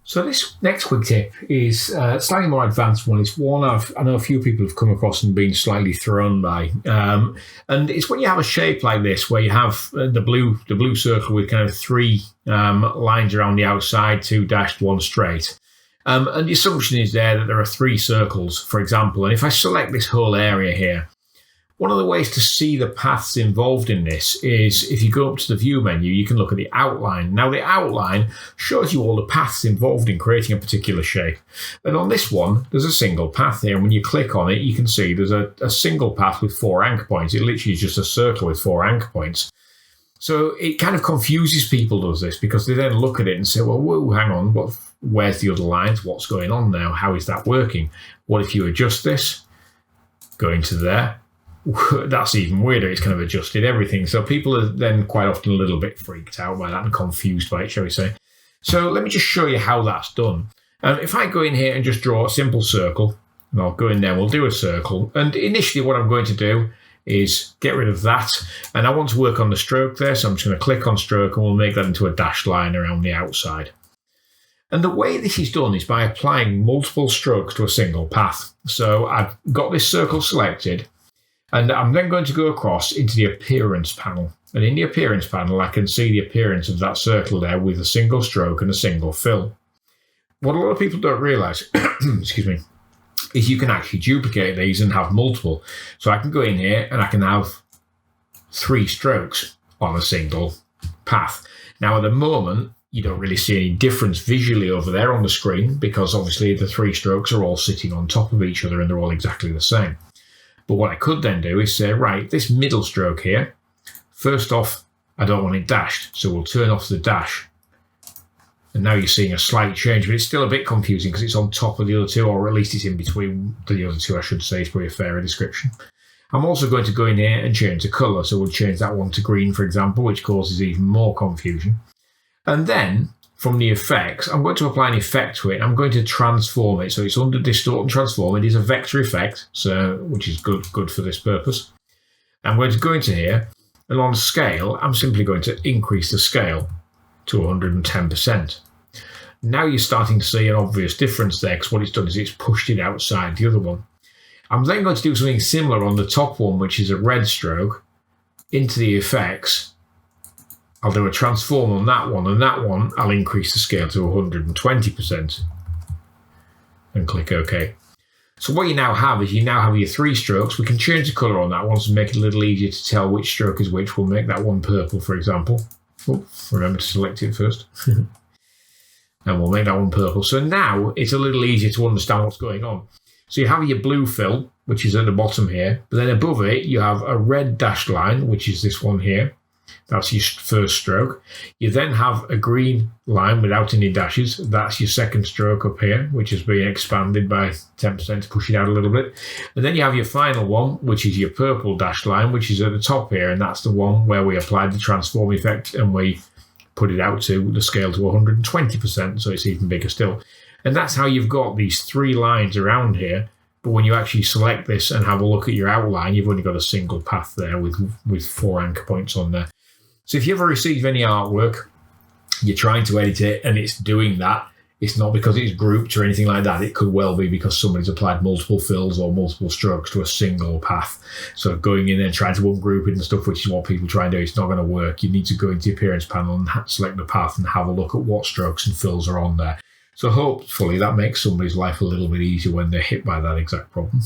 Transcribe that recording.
So this next quick tip is a slightly more advanced one. It's one I know a few people have come across and been slightly thrown by. And it's when you have a shape like this, where you have the blue circle with kind of three lines around the outside, 2 dashed, 1 straight. And the assumption is there that there are 3 circles, for example. And if I select this whole area here, one of the ways to see the paths involved in this is if you go up to the view menu, you can look at the outline. Now the outline shows you all the paths involved in creating a particular shape. And on this one, there's a single path here. And when you click on it, you can see there's a single path with 4 anchor points. It literally is just a circle with 4 anchor points. So it kind of confuses people, does this, because they then look at it and say, well, whoa, hang on, where's the other lines? What's going on now? How is that working? What if you adjust this? Go into there. That's even weirder. It's kind of adjusted everything. So people are then quite often a little bit freaked out by that and confused by it, shall we say. So let me just show you how that's done. If I go in here and just draw a simple circle, and I'll go in there, we'll do a circle. And initially what I'm going to do is get rid of that. And I want to work on the stroke there. So I'm just going to click on stroke and we'll make that into a dashed line around the outside. And the way this is done is by applying multiple strokes to a single path. So I've got this circle selected. And I'm then going to go across into the appearance panel. And in the appearance panel, I can see the appearance of that circle there with a single stroke and a single fill. What a lot of people don't realise, excuse me, is you can actually duplicate these and have multiple. So I can go in here and I can have 3 strokes on a single path. Now at the moment, you don't really see any difference visually over there on the screen because obviously the 3 strokes are all sitting on top of each other and they're all exactly the same. But what I could then do is say, right, this middle stroke here, first off, I don't want it dashed, so we'll turn off the dash. And now you're seeing a slight change, but it's still a bit confusing because it's on top of the other 2, or at least it's in between the other 2, I should say, is probably a fairer description. I'm also going to go in here and change the colour, so we'll change that one to green, for example, which causes even more confusion. And then, from the effects, I'm going to apply an effect to it. I'm going to transform it. So it's under Distort and Transform. It is a vector effect, so which is good for this purpose. I'm going to go into here, and on scale, I'm simply going to increase the scale to 110%. Now you're starting to see an obvious difference there, because what it's done is it's pushed it outside the other one. I'm then going to do something similar on the top one, which is a red stroke, into the effects. I'll do a transform on that one, and that one I'll increase the scale to 120% and click OK. So what you now have is your 3 strokes. We can change the colour on that one to make it a little easier to tell which stroke is which. We'll make that one purple, for example. Oh, remember to select it first. And we'll make that one purple. So now it's a little easier to understand what's going on. So you have your blue fill, which is at the bottom here, but then above it you have a red dashed line, which is this one here. That's your first stroke. You then have a green line without any dashes. That's your second stroke up here, which has been expanded by 10% to push it out a little bit. And then you have your final one, which is your purple dashed line, which is at the top here. And that's the one where we applied the transform effect and we put it out to the scale to 120%. So it's even bigger still. And that's how you've got these 3 lines around here. But when you actually select this and have a look at your outline, you've only got a single path there with 4 anchor points on there. So if you ever receive any artwork, you're trying to edit it and it's doing that, it's not because it's grouped or anything like that. It could well be because somebody's applied multiple fills or multiple strokes to a single path. So going in and trying to ungroup it and stuff, which is what people try and do, it's not going to work. You need to go into the appearance panel and select the path and have a look at what strokes and fills are on there. So hopefully that makes somebody's life a little bit easier when they're hit by that exact problem.